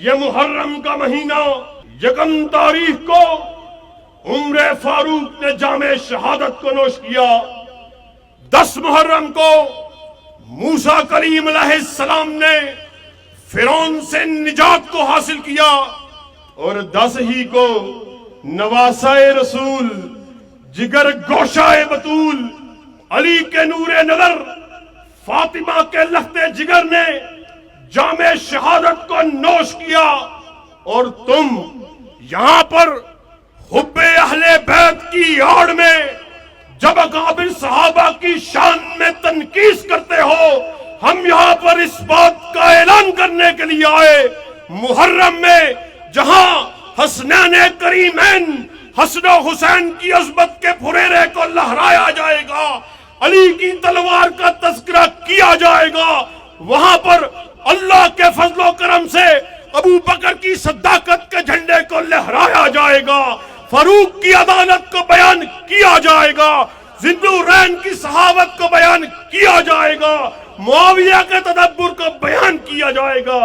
یہ محرم کا مہینہ یکم تاریخ کو عمر فاروق نے جام شہادت کو نوش کیا۔ 10 محرم کو موسیٰ کلیم علیہ السلام نے فرعون سے نجات کو حاصل کیا، اور 10 ہی کو نواسہ رسول، جگر گوشہ بطول، علی کے نور نظر، فاطمہ کے لخت جگر نے جام شہادت کو نوش کیا، اور تم یہاں پر حب اہل بیت کی آڑ میں جب اکابر صحابہ کی شان میں تنقیص کرتے ہو، ہم یہاں پر اس بات کا اعلان کرنے کے لیے آئے، محرم میں جہاں حسنین کریمین حسن و حسین کی عظمت کے پھریرے کو لہرایا جائے گا، علی کی تلوار کا تذکرہ کیا جائے گا، وہاں پر اللہ کے فضل و کرم سے ابو بکر کی صداقت کے جھنڈے کو لہرایا جائے گا، فاروق کی عدالت کو بیان کیا جائے گا، ذی-النورین کی صحابت کو بیان کیا جائے گا، معاویہ کے تدبر کو بیان کیا جائے گا۔